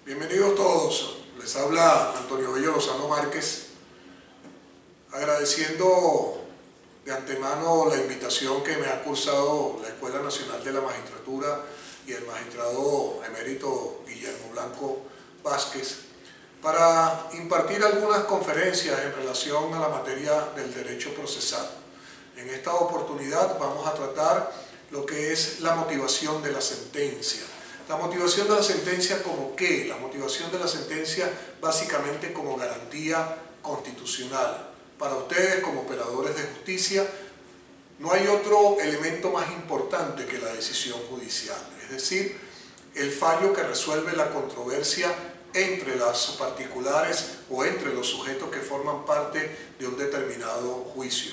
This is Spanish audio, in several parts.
Bienvenidos todos, les habla Antonio Bello Lozano Márquez, agradeciendo de antemano la invitación que me ha cursado la Escuela Nacional de la Magistratura y el magistrado emérito Guillermo Blanco Vázquez para impartir algunas conferencias en relación a la materia del derecho procesal. En esta oportunidad vamos a tratar lo que es la motivación de la sentencia. La motivación de la sentencia como qué? La motivación de la sentencia básicamente como garantía constitucional. Para ustedes como operadores de justicia no hay otro elemento más importante que la decisión judicial, es decir, el fallo que resuelve la controversia entre las particulares o entre los sujetos que forman parte de un determinado juicio.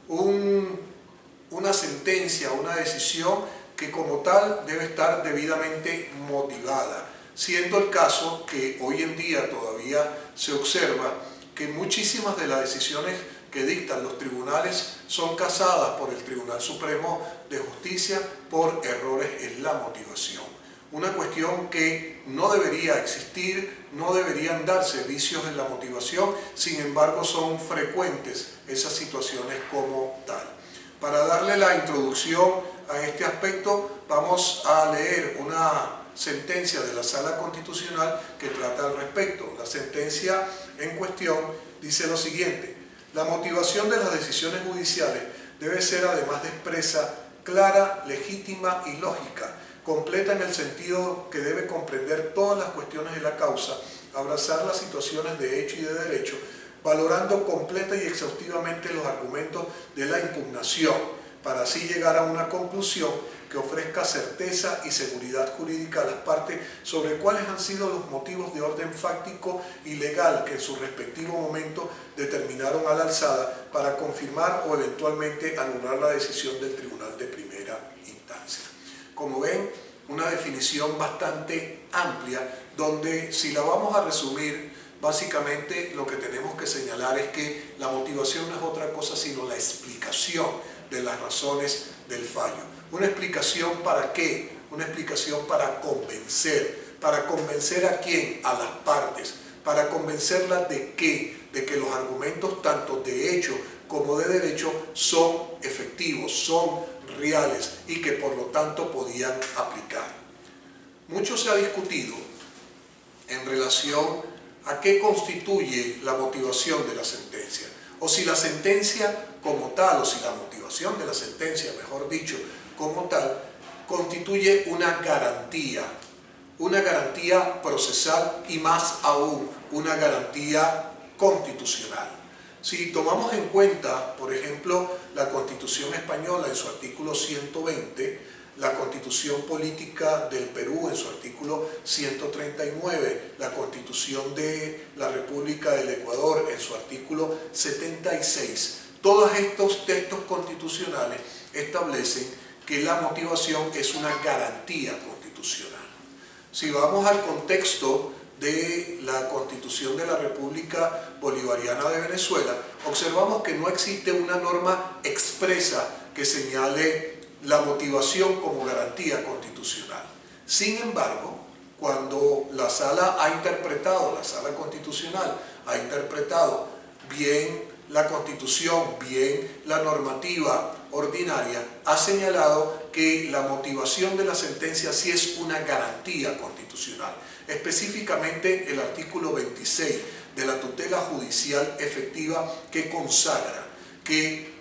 Una sentencia, una decisión que como tal debe estar debidamente motivada, siendo el caso que hoy en día todavía se observa que muchísimas de las decisiones que dictan los tribunales son casadas por el Tribunal Supremo de Justicia por errores en la motivación. Una cuestión que no debería existir, no deberían darse vicios en la motivación, sin embargo son frecuentes esas situaciones como tal. Para darle la introducción a este aspecto, vamos a leer una sentencia de la Sala Constitucional que trata al respecto. La sentencia en cuestión dice lo siguiente: la motivación de las decisiones judiciales debe ser, además de expresa, clara, legítima y lógica, completa en el sentido que debe comprender todas las cuestiones de la causa, abrazar las situaciones de hecho y de derecho, valorando completa y exhaustivamente los argumentos de la impugnación, para así llegar a una conclusión que ofrezca certeza y seguridad jurídica a las partes sobre cuáles han sido los motivos de orden fáctico y legal que en su respectivo momento determinaron a la alzada para confirmar o eventualmente anular la decisión del tribunal de primera instancia. Como ven, una definición bastante amplia, donde si la vamos a resumir, básicamente lo que tenemos que señalar es que la motivación no es otra cosa sino la explicación de las razones del fallo. ¿Una explicación para qué? Una explicación para convencer. ¿Para convencer a quién? A las partes. ¿Para convencerlas de qué? De que los argumentos tanto de hecho como de derecho son efectivos, son reales y que por lo tanto podían aplicar. Mucho se ha discutido en relación a qué constituye la motivación de la sentencia, o si la sentencia como tal, o si la motivación de la sentencia, mejor dicho, como tal, constituye una garantía procesal y más aún una garantía constitucional. Si tomamos en cuenta, por ejemplo, la Constitución española en su artículo 120, la Constitución Política del Perú en su artículo 139, la Constitución de la República del Ecuador en su artículo 76. Todos estos textos constitucionales establecen que la motivación es una garantía constitucional. Si vamos al contexto de la Constitución de la República Bolivariana de Venezuela, observamos que no existe una norma expresa que señale la motivación como garantía constitucional. Sin embargo, cuando la Sala Constitucional ha interpretado bien la Constitución, bien la normativa ordinaria, ha señalado que la motivación de la sentencia sí es una garantía constitucional. Específicamente el artículo 26 de la tutela judicial efectiva, que consagra que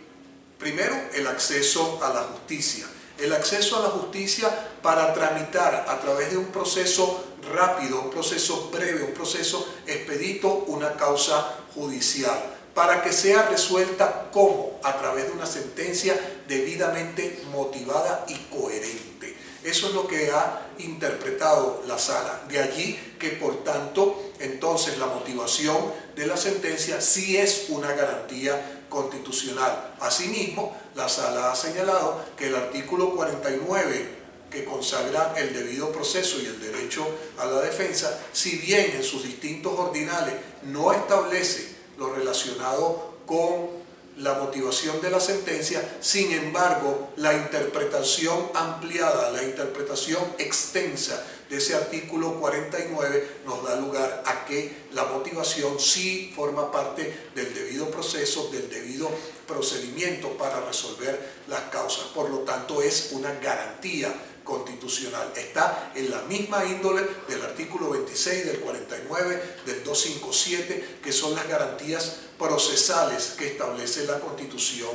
primero, el acceso a la justicia. El acceso a la justicia para tramitar a través de un proceso rápido, un proceso breve, un proceso expedito, una causa judicial, para que sea resuelta ¿cómo? A través de una sentencia debidamente motivada y coherente. Eso es lo que ha interpretado la Sala. De allí que, por tanto, entonces la motivación de la sentencia sí es una garantía constitucional. Asimismo, la Sala ha señalado que el artículo 49, que consagra el debido proceso y el derecho a la defensa, si bien en sus distintos ordinales no establece lo relacionado con la motivación de la sentencia. Sin embargo, la interpretación ampliada, la interpretación extensa de ese artículo 49 nos da lugar a que la motivación sí forma parte del debido proceso, del debido procedimiento para resolver las causas. Por lo tanto, es una garantía constitucional. Está en la misma índole del artículo 26, del 49, del 257, que son las garantías procesales que establece la Constitución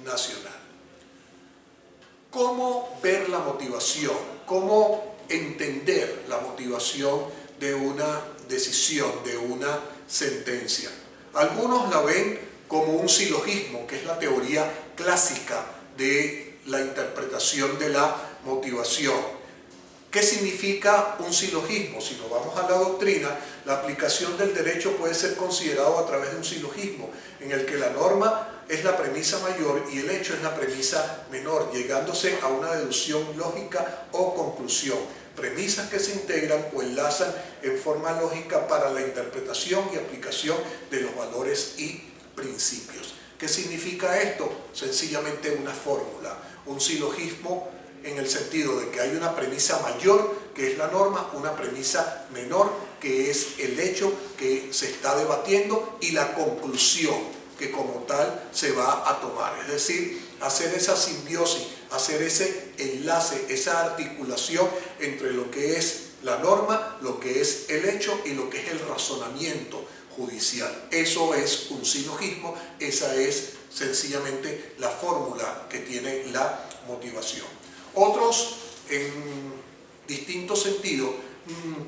Nacional. ¿Cómo ver la motivación? ¿Cómo entender la motivación de una decisión, de una sentencia? Algunos la ven como un silogismo, que es la teoría clásica de la interpretación de la motivación. ¿Qué significa un silogismo? Si nos vamos a la doctrina, la aplicación del derecho puede ser considerado a través de un silogismo, en el que la norma es la premisa mayor y el hecho es la premisa menor, llegándose a una deducción lógica o conclusión. Premisas que se integran o enlazan en forma lógica para la interpretación y aplicación de los valores y principios. ¿Qué significa esto? Sencillamente una fórmula, un silogismo en el sentido de que hay una premisa mayor, que es la norma, una premisa menor, que es el hecho que se está debatiendo, y la conclusión que como tal se va a tomar. Es decir, hacer esa simbiosis, hacer ese enlace, esa articulación entre lo que es la norma, lo que es el hecho y lo que es el razonamiento judicial. Eso es un silogismo, esa es sencillamente la fórmula que tiene la motivación. Otros, en distinto sentido,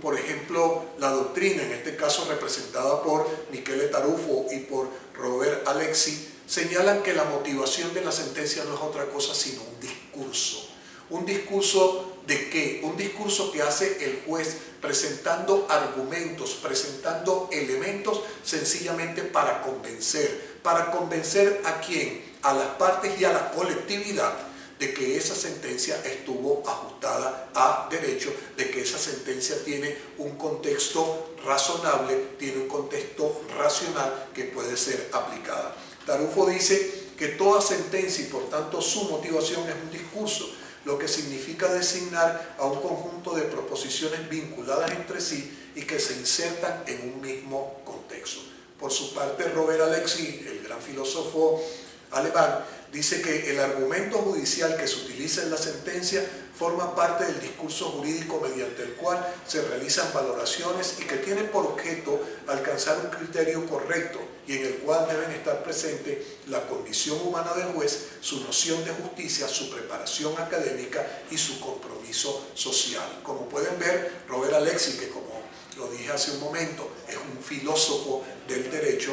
por ejemplo, la doctrina, en este caso representada por Michele Tarufo y por Robert Alexi, señalan que la motivación de la sentencia no es otra cosa sino un discurso. ¿Un discurso de qué? Un discurso que hace el juez presentando argumentos, presentando elementos sencillamente para convencer. ¿Para convencer a quién? A las partes y a la colectividad de que esa sentencia estuvo ajustada a derecho, de que esa sentencia tiene un contexto razonable, tiene un contexto racional que puede ser aplicada. Tarufo dice que toda sentencia y por tanto su motivación es un discurso, lo que significa designar a un conjunto de proposiciones vinculadas entre sí y que se insertan en un mismo contexto. Por su parte, Robert Alexi, el gran filósofo alemán, dice que el argumento judicial que se utiliza en la sentencia forma parte del discurso jurídico mediante el cual se realizan valoraciones y que tiene por objeto alcanzar un criterio correcto y en el cual deben estar presentes la condición humana del juez, su noción de justicia, su preparación académica y su compromiso social. Como pueden ver, Robert Alexi, que como lo dije hace un momento, es un filósofo del derecho,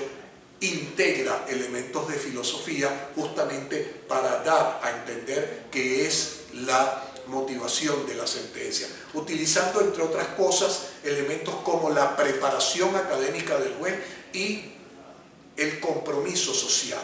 integra elementos de filosofía justamente para dar a entender qué es la motivación de la sentencia, utilizando entre otras cosas elementos como la preparación académica del juez y el compromiso social.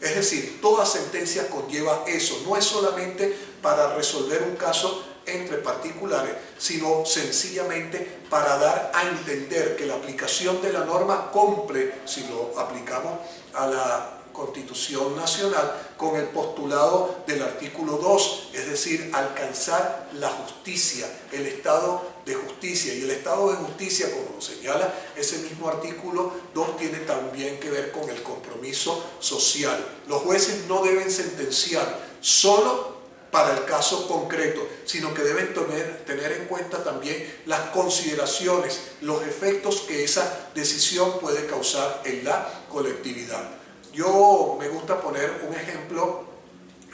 Es decir, toda sentencia conlleva eso, no es solamente para resolver un caso entre particulares, sino sencillamente para dar a entender que la aplicación de la norma cumple, si lo aplicamos a la Constitución Nacional, con el postulado del artículo 2, es decir, alcanzar la justicia, el estado de justicia. Y el estado de justicia, como lo señala ese mismo artículo 2, tiene también que ver con el compromiso social. Los jueces no deben sentenciar solo para el caso concreto, sino que deben tener en cuenta también las consideraciones, los efectos que esa decisión puede causar en la colectividad. Yo me gusta poner un ejemplo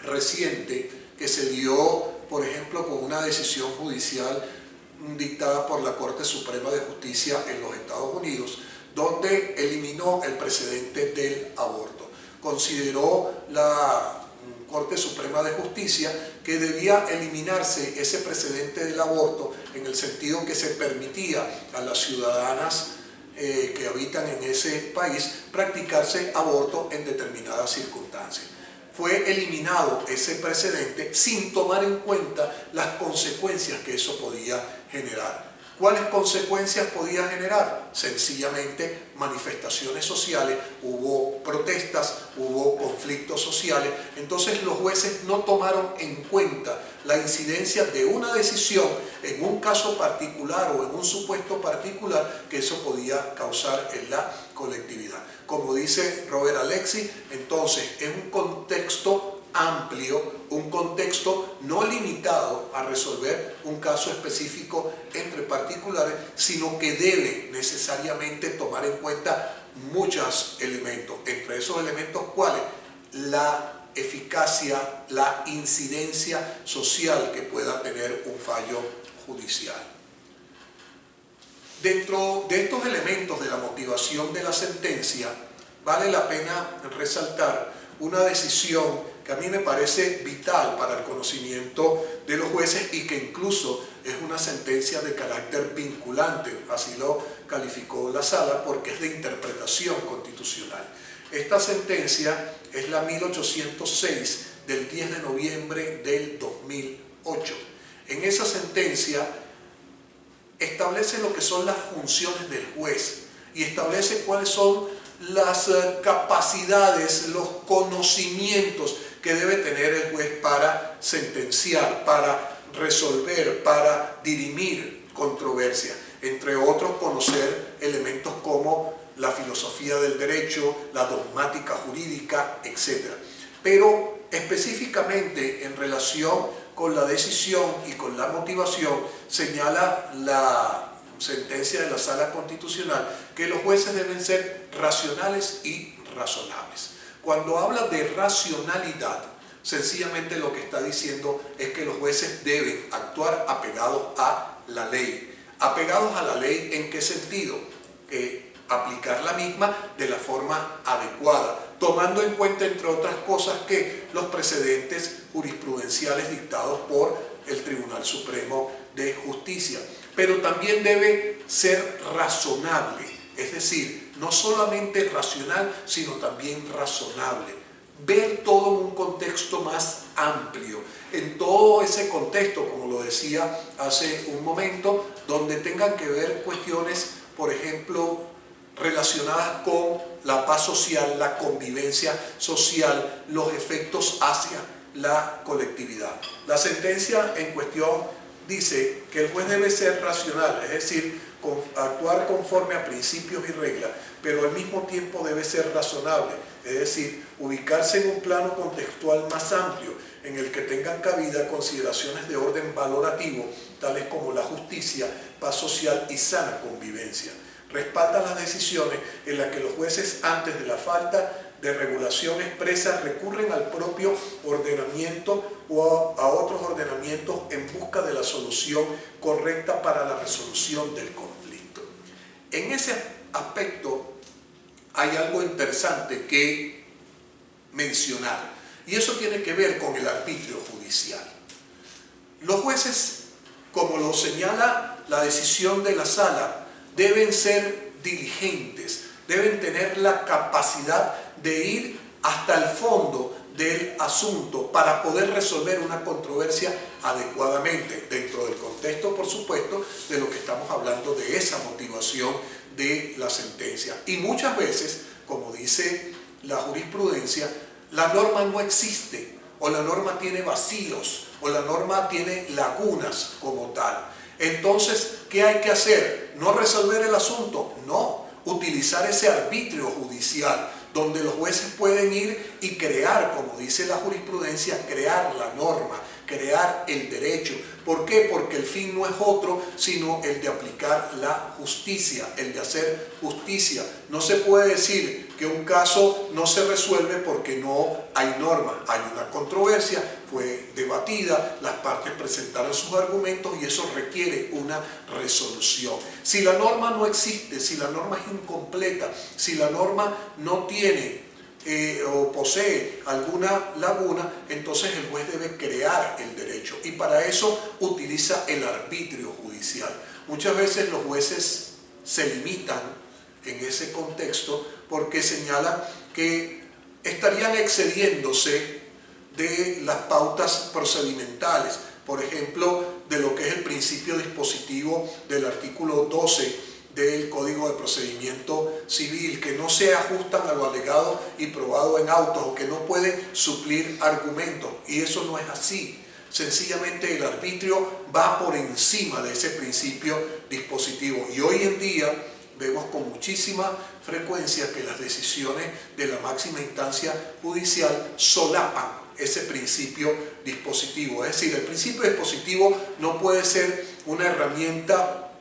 reciente que se dio, por ejemplo, con una decisión judicial dictada por la Corte Suprema de Justicia en los Estados Unidos, donde eliminó el precedente del aborto. Consideró la Corte Suprema de Justicia que debía eliminarse ese precedente del aborto en el sentido que se permitía a las ciudadanas que habitan en ese país practicarse aborto en determinadas circunstancias. Fue eliminado ese precedente sin tomar en cuenta las consecuencias que eso podía generar. ¿Cuáles consecuencias podía generar? Sencillamente manifestaciones sociales, hubo protestas, hubo conflictos sociales. Entonces los jueces no tomaron en cuenta la incidencia de una decisión en un caso particular o en un supuesto particular que eso podía causar en la colectividad. Como dice Robert Alexis, entonces es un contexto amplio, un contexto no limitado a resolver un caso específico entre particulares, sino que debe necesariamente tomar en cuenta muchos elementos. Entre esos elementos, ¿cuáles? La eficacia, la incidencia social que pueda tener un fallo judicial. Dentro de estos elementos de la motivación de la sentencia, vale la pena resaltar una decisión que a mí me parece vital para el conocimiento de los jueces y que incluso es una sentencia de carácter vinculante, así lo calificó la sala, porque es de interpretación constitucional. Esta sentencia es la 1806 del 10 de noviembre del 2008. En esa sentencia establece lo que son las funciones del juez y establece cuáles son las capacidades, los conocimientos que debe tener el juez para sentenciar, para resolver, para dirimir controversia. Entre otros, conocer elementos como la filosofía del derecho, la dogmática jurídica, etc. Pero específicamente en relación con la decisión y con la motivación, señala la sentencia de la Sala Constitucional que los jueces deben ser racionales y razonables. Cuando habla de racionalidad, sencillamente lo que está diciendo es que los jueces deben actuar apegados a la ley. ¿Apegados a la ley en qué sentido? Aplicar la misma de la forma adecuada, tomando en cuenta, entre otras cosas, que los precedentes jurisprudenciales dictados por el Tribunal Supremo de Justicia. Pero también debe ser razonable, es decir, no solamente racional, sino también razonable. Ver todo en un contexto más amplio, en todo ese contexto, como lo decía hace un momento, donde tengan que ver cuestiones, por ejemplo, relacionadas con la paz social, la convivencia social, los efectos hacia la colectividad. La sentencia en cuestión dice que el juez debe ser racional, es decir, actuar conforme a principios y reglas, pero al mismo tiempo debe ser razonable, es decir, ubicarse en un plano contextual más amplio, en el que tengan cabida consideraciones de orden valorativo, tales como la justicia, paz social y sana convivencia. Respalda las decisiones en las que los jueces, antes de la falta de regulación expresa, recurren al propio ordenamiento o a otros ordenamientos en busca de la solución correcta para la resolución del conflicto. En ese aspecto hay algo interesante que mencionar, y eso tiene que ver con el arbitrio judicial. Los jueces, como lo señala la decisión de la sala, deben ser diligentes, deben tener la capacidad de ir hasta el fondo del asunto para poder resolver una controversia adecuadamente, dentro del contexto, por supuesto, de lo que estamos hablando, de esa motivación de la sentencia. Y muchas veces, como dice la jurisprudencia, la norma no existe, o la norma tiene vacíos, o la norma tiene lagunas como tal. Entonces, ¿qué hay que hacer? ¿No resolver el asunto? No, utilizar ese arbitrio judicial, donde los jueces pueden ir y crear, como dice la jurisprudencia, crear la norma, crear el derecho. ¿Por qué? Porque el fin no es otro, sino el de aplicar la justicia, el de hacer justicia. No se puede decir que un caso no se resuelve porque no hay norma. Hay una controversia, fue debatida, las partes presentaron sus argumentos y eso requiere una resolución. Si la norma no existe, si la norma es incompleta, si la norma no tiene o posee alguna laguna, entonces el juez debe crear el derecho y para eso utiliza el arbitrio judicial. Muchas veces los jueces se limitan en ese contexto porque señalan que estarían excediéndose de las pautas procedimentales, por ejemplo, de lo que es el principio dispositivo del artículo 12 del Código de Procedimiento Civil, que no se ajustan a lo alegado y probado en autos o que no pueden suplir argumentos, y eso no es así. Sencillamente el arbitrio va por encima de ese principio dispositivo, y hoy en día vemos con muchísima frecuencia que las decisiones de la máxima instancia judicial solapan ese principio dispositivo. Es decir, el principio dispositivo no puede ser una herramienta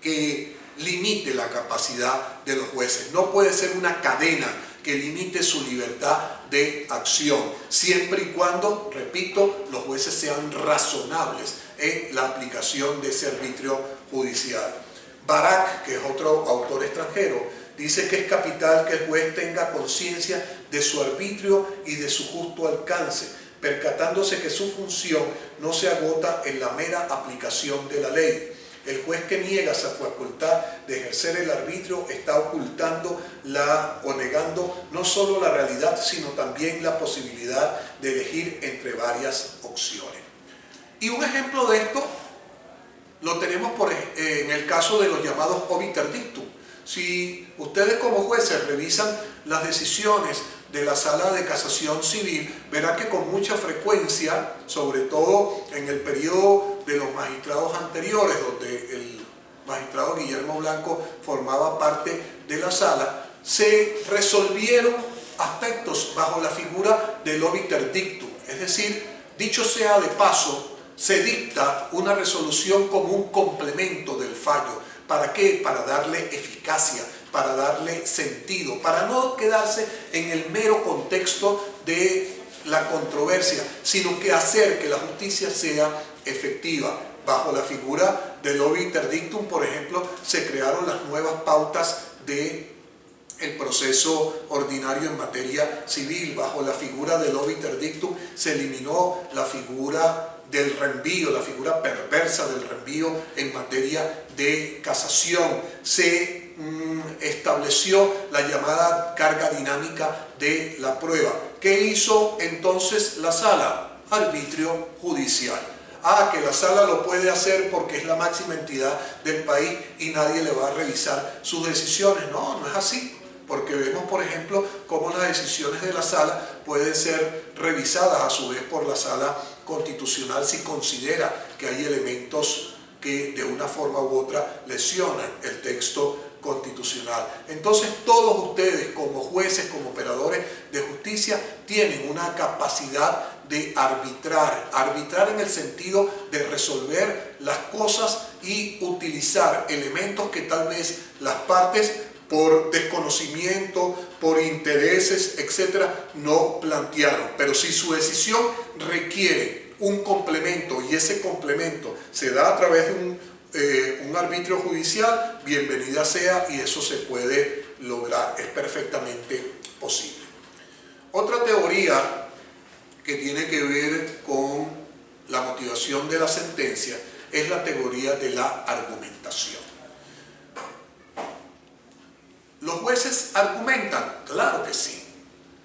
que limite la capacidad de los jueces, no puede ser una cadena que limite su libertad de acción, siempre y cuando, repito, los jueces sean razonables en la aplicación de ese arbitrio judicial. Barak, que es otro autor extranjero, dice que es capital que el juez tenga conciencia de su arbitrio y de su justo alcance, percatándose que su función no se agota en la mera aplicación de la ley. El juez que niega esa facultad de ejercer el arbitrio está ocultando o negando no solo la realidad, sino también la posibilidad de elegir entre varias opciones. Y un ejemplo de esto lo tenemos en el caso de los llamados obiter dictum. Si ustedes como jueces revisan las decisiones de la Sala de Casación Civil, verán que con mucha frecuencia, sobre todo en el periodo de los magistrados anteriores, donde el magistrado Guillermo Blanco formaba parte de la sala, se resolvieron aspectos bajo la figura del obiter dictum. Es decir, dicho sea de paso, se dicta una resolución como un complemento del fallo. ¿Para qué? Para darle eficacia, para darle sentido, para no quedarse en el mero contexto de la controversia, sino que hacer que la justicia sea efectiva. Bajo la figura del obiter dictum, por ejemplo, se crearon las nuevas pautas del proceso ordinario en materia civil. Bajo la figura del obiter dictum se eliminó la figura del reenvío, la figura perversa del reenvío en materia de casación. Se estableció la llamada carga dinámica de la prueba. ¿Qué hizo entonces la sala? Arbitrio judicial. Que la sala lo puede hacer porque es la máxima entidad del país y nadie le va a revisar sus decisiones. No, no es así. Porque vemos, por ejemplo, cómo las decisiones de la sala pueden ser revisadas a su vez por la sala constitucional si considera que hay elementos que de una forma u otra lesionan el texto constitucional. Entonces todos ustedes como jueces, como operadores de justicia, tienen una capacidad de arbitrar en el sentido de resolver las cosas y utilizar elementos que tal vez las partes por desconocimiento, por intereses, etcétera, no plantearon. Pero si su decisión requiere un complemento y ese complemento se da a través de un arbitrio judicial, bienvenida sea, y eso se puede lograr, es perfectamente posible. Otra teoría que tiene que ver con la motivación de la sentencia es la teoría de la argumentación. ¿Los jueces argumentan? Claro que sí.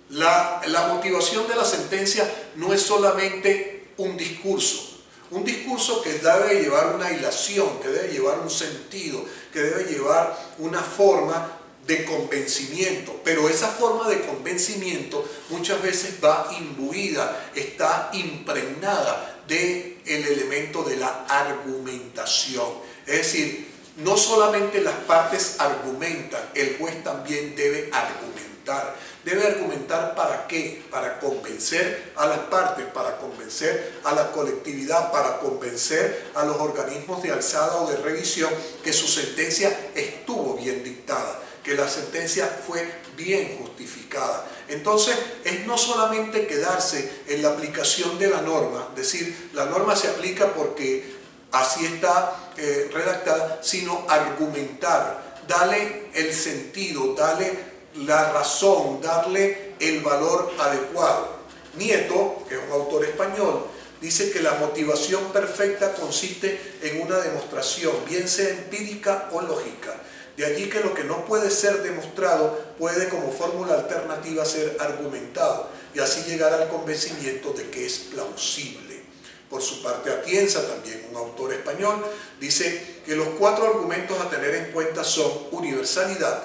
La motivación de la sentencia no es solamente un discurso que debe llevar una hilación, que debe llevar un sentido, que debe llevar una forma de convencimiento, pero esa forma de convencimiento muchas veces va imbuida, está impregnada del elemento de la argumentación. Es decir, no solamente las partes argumentan, el juez también debe argumentar. ¿Debe argumentar para qué? Para convencer a las partes, para convencer a la colectividad, para convencer a los organismos de alzada o de revisión que su sentencia estuvo bien dictada, que la sentencia fue bien justificada. Entonces, es no solamente quedarse en la aplicación de la norma, decir, la norma se aplica porque así está redactada, sino argumentar, darle el sentido, darle la razón, darle el valor adecuado. Nieto, que es un autor español, dice que la motivación perfecta consiste en una demostración, bien sea empírica o lógica, De allí que lo que no puede ser demostrado puede como fórmula alternativa ser argumentado y así llegar al convencimiento de que es plausible. Por su parte, Atienza, también un autor español, dice que los 4 argumentos a tener en cuenta son universalidad,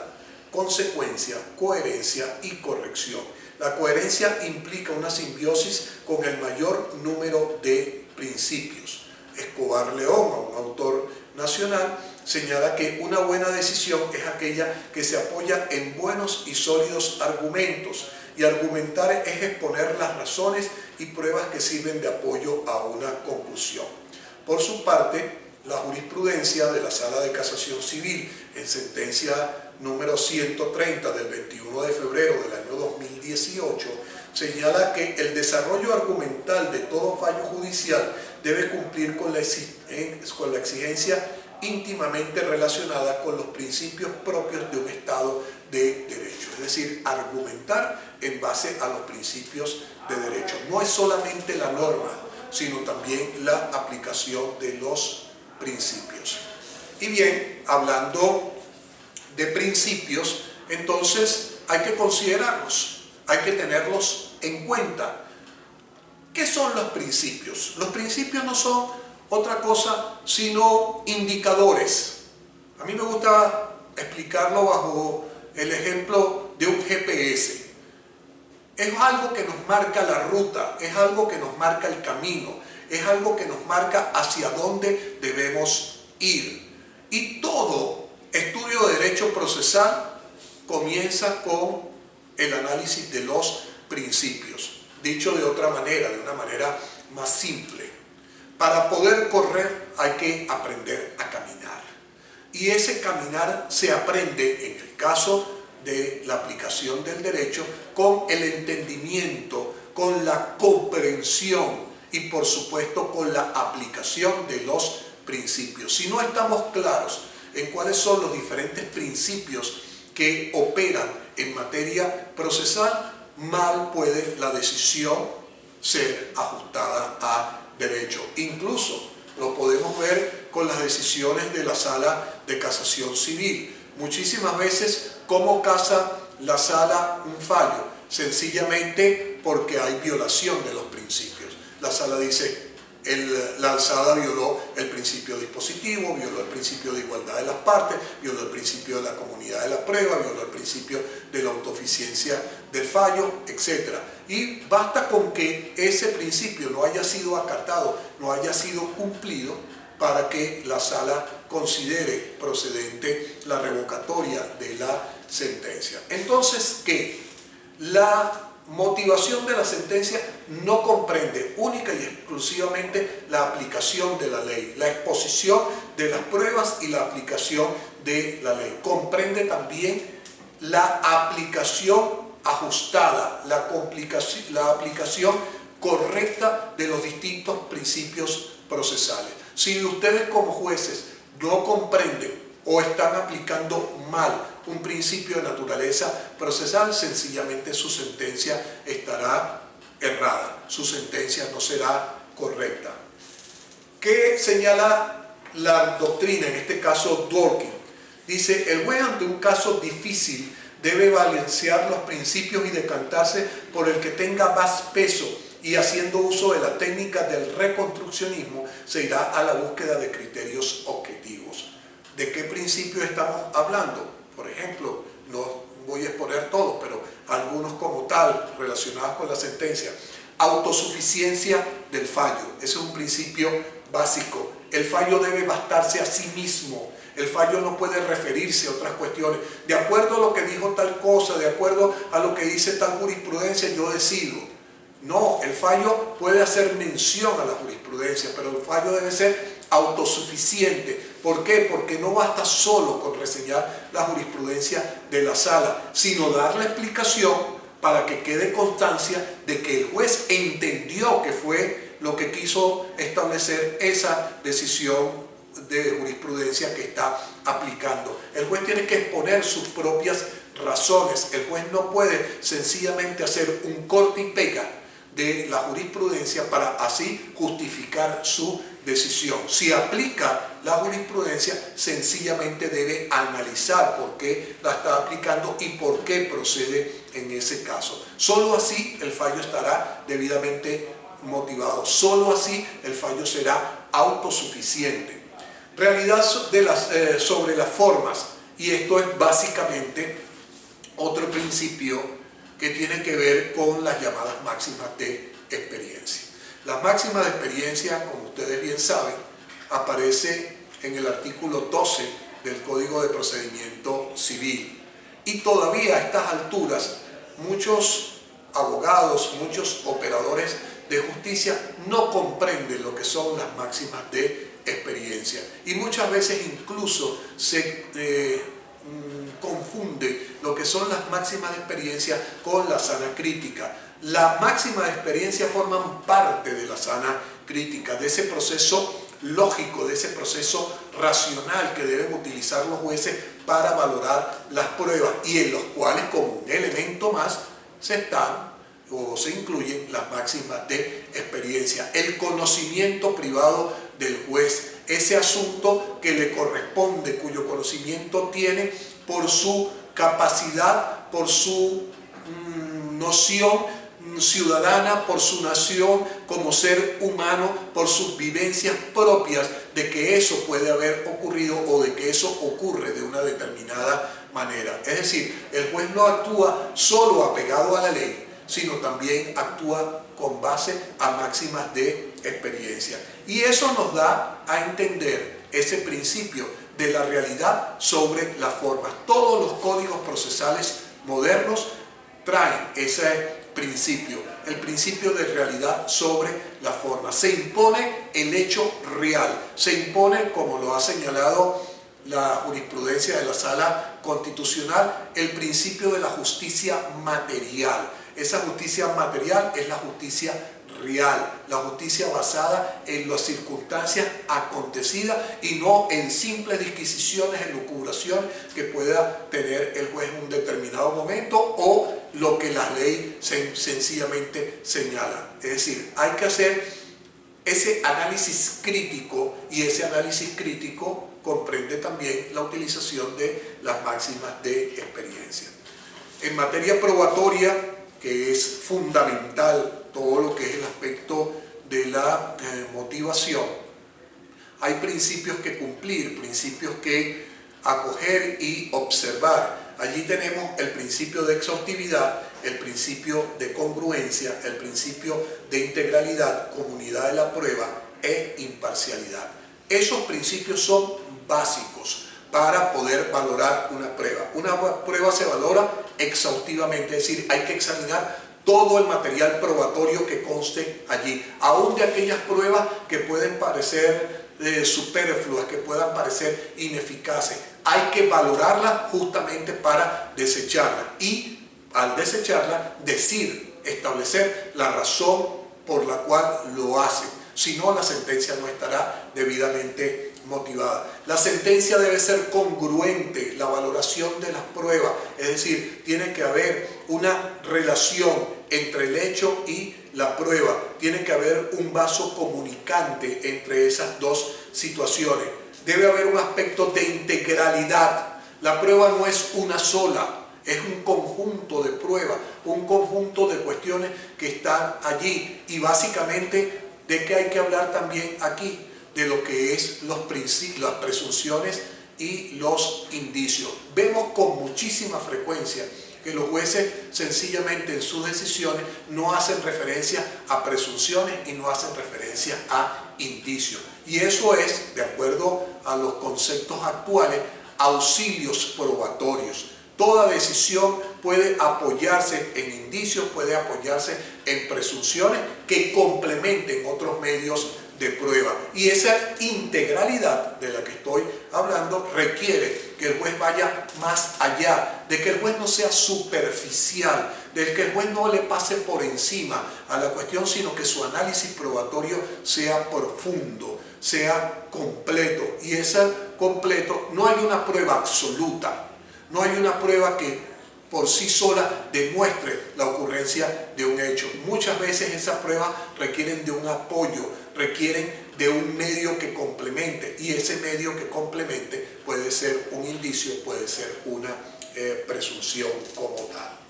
consecuencia, coherencia y corrección. La coherencia implica una simbiosis con el mayor número de principios. Escobar León, un autor nacional, señala que una buena decisión es aquella que se apoya en buenos y sólidos argumentos, y argumentar es exponer las razones y pruebas que sirven de apoyo a una conclusión. Por su parte, la jurisprudencia de la Sala de Casación Civil, en sentencia número 130 del 21 de febrero del año 2018, señala que el desarrollo argumental de todo fallo judicial debe cumplir con la exigencia íntimamente relacionada con los principios propios de un Estado de Derecho. Es decir, argumentar en base a los principios de derecho. No es solamente la norma, sino también la aplicación de los principios. Y bien, hablando de principios, entonces hay que considerarlos, hay que tenerlos en cuenta. ¿Qué son los principios? Los principios no son otra cosa sino indicadores. A mí me gusta explicarlo bajo el ejemplo de un GPS. Es algo que nos marca la ruta, es algo que nos marca el camino, es algo que nos marca hacia dónde debemos ir. Y todo estudio de derecho procesal comienza con el análisis de los principios. Dicho de otra manera, de una manera más simple, para poder correr hay que aprender a caminar. Y ese caminar se aprende, en el caso de la aplicación del derecho, con el entendimiento, con la comprensión y por supuesto con la aplicación de los principios. Si no estamos claros en cuáles son los diferentes principios que operan en materia procesal, mal puede la decisión ser ajustada a derecho. Incluso lo podemos ver con las decisiones de la Sala de Casación Civil. Muchísimas veces, ¿cómo casa la Sala un fallo? Sencillamente porque hay violación de los principios. La Sala dice, la alzada violó el principio dispositivo, violó el principio de igualdad de las partes, violó el principio de la comunidad de la prueba, violó el principio de la autoeficiencia del fallo, etc. Y basta con que ese principio no haya sido acatado, no haya sido cumplido, para que la Sala considere procedente la revocatoria de la sentencia. Entonces, ¿qué? La motivación de la sentencia no comprende única y exclusivamente la aplicación de la ley, la exposición de las pruebas y la aplicación de la ley. Comprende también la aplicación ajustada, la aplicación correcta de los distintos principios procesales. Si ustedes como jueces no comprenden o están aplicando mal un principio de naturaleza procesal, sencillamente su sentencia estará errada, su sentencia no será correcta. ¿Qué señala la doctrina, en este caso Dworkin? Dice, el juez ante un caso difícil debe balancear los principios y decantarse por el que tenga más peso, y haciendo uso de la técnica del reconstruccionismo se irá a la búsqueda de criterios objetivos. ¿De qué principio estamos hablando? Por ejemplo, no voy a exponer todo, pero algunos como tal, relacionados con la sentencia. Autosuficiencia del fallo, ese es un principio básico. El fallo debe bastarse a sí mismo. El fallo no puede referirse a otras cuestiones. De acuerdo a lo que dijo tal cosa, de acuerdo a lo que dice tal jurisprudencia, yo decido. No, el fallo puede hacer mención a la jurisprudencia, pero el fallo debe ser autosuficiente. ¿Por qué? Porque no basta solo con reseñar la jurisprudencia de la sala, sino dar la explicación para que quede constancia de que el juez entendió que fue lo que quiso establecer esa decisión de jurisprudencia que está aplicando. El juez tiene que exponer sus propias razones. El juez no puede sencillamente hacer un corte y pega de la jurisprudencia para así justificar su decisión. Si aplica la jurisprudencia, sencillamente debe analizar por qué la está aplicando y por qué procede en ese caso. Solo así el fallo estará debidamente motivado. Solo así el fallo será autosuficiente. Realidad sobre las formas, y esto es básicamente otro principio que tiene que ver con las llamadas máximas de experiencia. Las máximas de experiencia, como ustedes bien saben, aparece en el artículo 12 del Código de Procedimiento Civil. Y todavía a estas alturas, muchos abogados, muchos operadores de justicia no comprenden lo que son las máximas de experiencia. Y muchas veces incluso se confunde lo que son las máximas de experiencia con la sana crítica. Las máximas de experiencia forman parte de la sana crítica, de ese proceso lógico, de ese proceso racional que deben utilizar los jueces para valorar las pruebas y en los cuales, como un elemento más, se incluyen las máximas de experiencia. El conocimiento privado del juez, ese asunto que le corresponde, cuyo conocimiento tiene por su capacidad, por su noción ciudadana, por su nación como ser humano, por sus vivencias propias de que eso puede haber ocurrido o de que eso ocurre de una determinada manera. Es decir, el juez no actúa solo apegado a la ley, sino también actúa con base a máximas de experiencia. Y eso nos da a entender ese principio de la realidad sobre las formas. Todos los códigos procesales modernos traen ese principio, el principio de realidad sobre la forma. Se impone el hecho real, se impone, como lo ha señalado la jurisprudencia de la Sala Constitucional, el principio de la justicia material. Esa justicia material es la justicia real, la justicia basada en las circunstancias acontecidas y no en simples disquisiciones, elucubraciones que pueda tener el juez en un determinado momento o lo que la ley sencillamente señala. Es decir, hay que hacer ese análisis crítico y ese análisis crítico comprende también la utilización de las máximas de experiencia. En materia probatoria, que es fundamental todo lo que es el aspecto de la motivación, hay principios que cumplir, principios que acoger y observar. Allí tenemos el principio de exhaustividad, el principio de congruencia, el principio de integralidad, comunidad de la prueba e imparcialidad. Esos principios son básicos para poder valorar una prueba. Una prueba se valora exhaustivamente, es decir, hay que examinar todo el material probatorio que conste allí, aún de aquellas pruebas que pueden parecer superfluas, que puedan parecer ineficaces. Hay que valorarla justamente para desecharla y al desecharla establecer la razón por la cual lo hace. Si no, la sentencia no estará debidamente motivada. La sentencia debe ser congruente, la valoración de las pruebas, es decir, tiene que haber una relación entre el hecho y la prueba, tiene que haber un vaso comunicante entre esas dos situaciones. Debe haber un aspecto de integralidad. La prueba no es una sola, es un conjunto de pruebas, un conjunto de cuestiones que están allí. Y básicamente, ¿de qué hay que hablar también aquí? De lo que es los principios, las presunciones y los indicios. Vemos con muchísima frecuencia que los jueces sencillamente en sus decisiones no hacen referencia a presunciones y no hacen referencia a indicios. Y eso es, de acuerdo a los conceptos actuales, auxilios probatorios. Toda decisión puede apoyarse en indicios, puede apoyarse en presunciones que complementen otros medios de prueba. Y esa integralidad de la que estoy hablando requiere que el juez vaya más allá, de que el juez no sea superficial, de que el juez no le pase por encima a la cuestión, sino que su análisis probatorio sea profundo, sea completo. Y ese completo, no hay una prueba absoluta, no hay una prueba que por sí sola demuestre la ocurrencia de un hecho. Muchas veces esas pruebas requieren de un apoyo, requieren de un medio que complemente, y ese medio que complemente puede ser un indicio, puede ser una presunción como tal.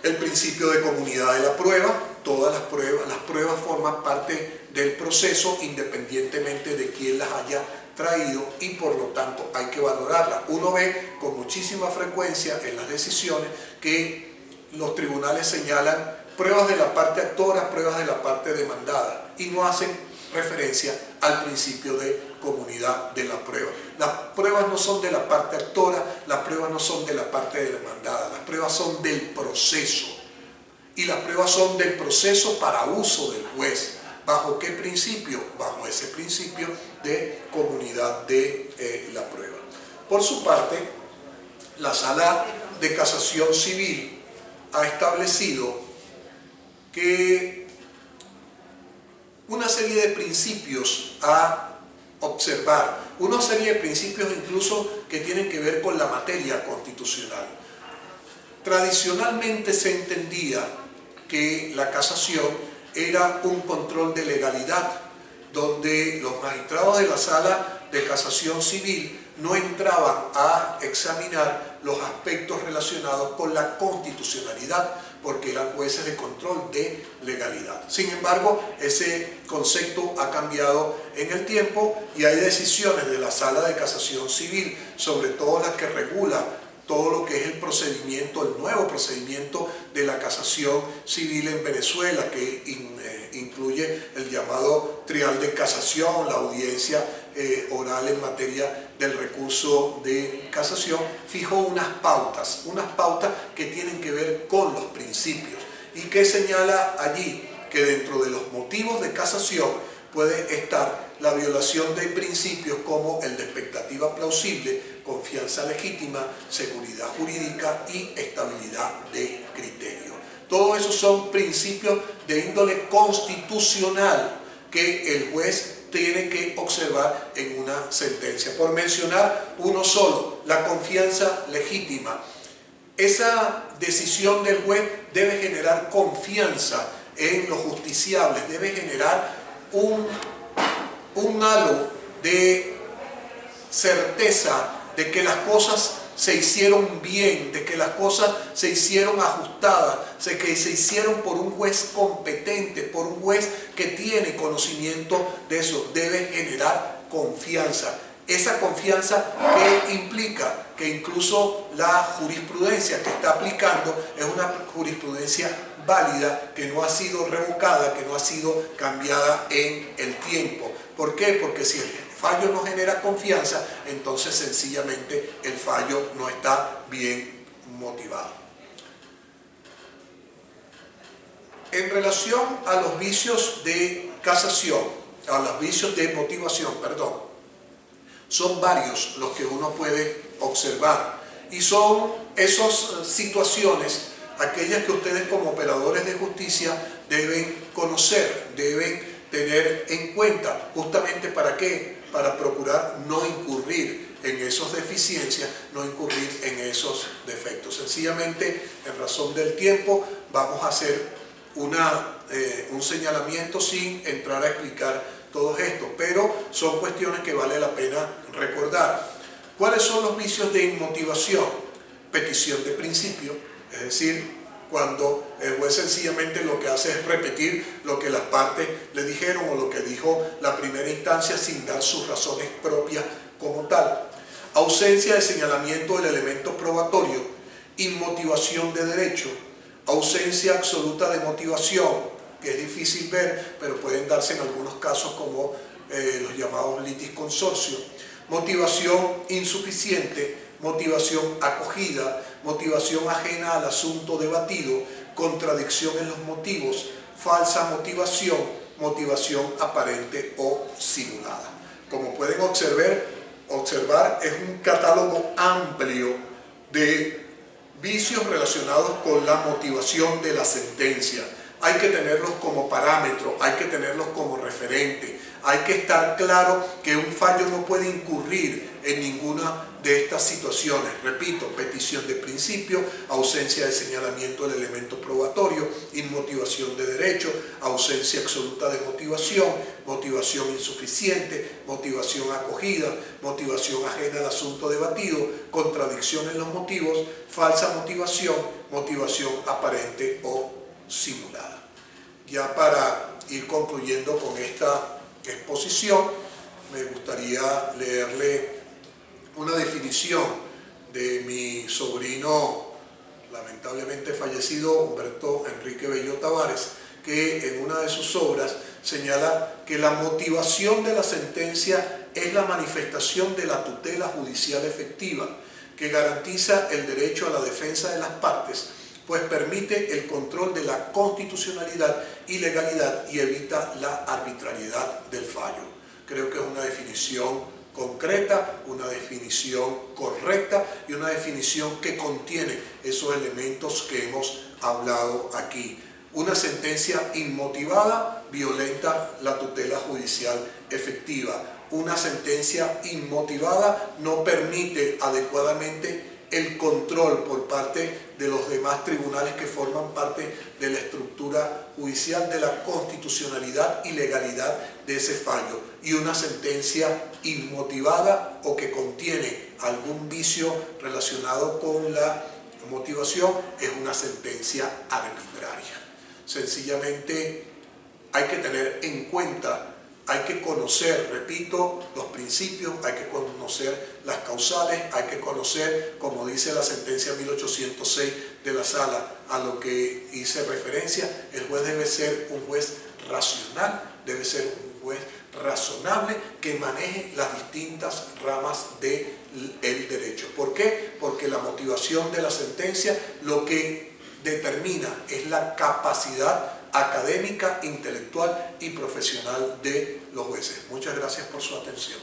El principio de comunidad de la prueba: todas las pruebas forman parte del proceso independientemente de quién las haya traído, y por lo tanto hay que valorarlas. Uno ve con muchísima frecuencia en las decisiones que los tribunales señalan pruebas de la parte actora, pruebas de la parte demandada, y no hacen referencia al principio de comunidad de la prueba. Las pruebas no son de la parte actora, las pruebas no son de la parte demandada, las pruebas son del proceso, y las pruebas son del proceso para uso del juez. ¿Bajo qué principio? Bajo ese principio de comunidad de la prueba. Por su parte, la Sala de Casación Civil ha establecido que una serie de principios a observar, una serie de principios incluso que tienen que ver con la materia constitucional. Tradicionalmente se entendía que la casación era un control de legalidad, donde los magistrados de la Sala de Casación Civil no entraban a examinar los aspectos relacionados con la constitucionalidad, porque eran jueces de control de legalidad. Sin embargo, ese concepto ha cambiado en el tiempo, y hay decisiones de la Sala de Casación Civil, sobre todo las que regulan todo lo que es el procedimiento, el nuevo procedimiento de la casación civil en Venezuela, que incluye el llamado trial de casación, la audiencia oral en materia del recurso de casación. Fijó unas pautas que tienen que ver con los principios, y que señala allí que dentro de los motivos de casación puede estar la violación de principios como el de expectativa plausible, confianza legítima, seguridad jurídica y estabilidad de criterio. Todos esos son principios de índole constitucional que el juez tiene que observar en una sentencia. Por mencionar uno solo, la confianza legítima. Esa decisión del juez debe generar confianza en los justiciables, debe generar un halo de certeza de que las cosas se hicieron bien, de que las cosas se hicieron ajustadas, de que se hicieron por un juez competente, por un juez que tiene conocimiento de eso. Debe generar confianza. Esa confianza que implica que incluso la jurisprudencia que está aplicando es una jurisprudencia válida, que no ha sido revocada, que no ha sido cambiada en el tiempo. ¿Por qué? Porque si el fallo no genera confianza, entonces sencillamente el fallo no está bien motivado. En relación a los vicios de casación, a los vicios de motivación, son varios los que uno puede observar, y son esas situaciones aquellas que ustedes como operadores de justicia deben conocer, deben tener en cuenta. ¿Justamente para qué? Para procurar no incurrir en esas deficiencias, no incurrir en esos defectos. Sencillamente, en razón del tiempo, vamos a hacer un señalamiento sin entrar a explicar todo esto, pero son cuestiones que vale la pena recordar. ¿Cuáles son los vicios de inmotivación? Petición de principio, es decir, cuando el juez sencillamente lo que hace es repetir lo que las partes le dijeron o lo que dijo la primera instancia sin dar sus razones propias como tal. Ausencia de señalamiento del elemento probatorio, inmotivación de derecho, ausencia absoluta de motivación, que es difícil ver, pero pueden darse en algunos casos como los llamados litis consorcio, motivación insuficiente, motivación acogida, motivación ajena al asunto debatido, contradicción en los motivos, falsa motivación, motivación aparente o simulada. Como pueden observar, es un catálogo amplio de vicios relacionados con la motivación de la sentencia. Hay que tenerlos como parámetro, hay que tenerlos como referente, Hay que estar claro que un fallo no puede incurrir en ninguna de estas situaciones. Repito, petición de principio, ausencia de señalamiento del elemento probatorio, inmotivación de derecho, ausencia absoluta de motivación, motivación insuficiente, motivación acogida, motivación ajena al asunto debatido, contradicción en los motivos, falsa motivación, motivación aparente o simulada. Ya para ir concluyendo con esta exposición, me gustaría leerle una definición de mi sobrino, lamentablemente fallecido, Humberto Enrique Bello Tavares, que en una de sus obras señala que la motivación de la sentencia es la manifestación de la tutela judicial efectiva, que garantiza el derecho a la defensa de las partes, pues permite el control de la constitucionalidad y legalidad y evita la arbitrariedad del fallo. Creo que es una definición concreta, una definición correcta y una definición que contiene esos elementos que hemos hablado aquí. Una sentencia inmotivada violenta la tutela judicial efectiva. Una sentencia inmotivada no permite adecuadamente el control por parte de los demás tribunales que forman parte de la estructura judicial de la constitucionalidad y legalidad de ese fallo. Y una sentencia inmotivada o que contiene algún vicio relacionado con la motivación es una sentencia arbitraria. Sencillamente hay que tener en cuenta, hay que conocer, repito, los principios, hay que conocer las causales, hay que conocer, como dice la sentencia 1806 de la Sala, a lo que hice referencia. El juez debe ser un juez racional, debe ser un juez razonable que maneje las distintas ramas del derecho. ¿Por qué? Porque la motivación de la sentencia lo que determina es la capacidad académica, intelectual y profesional de los jueces. Muchas gracias por su atención.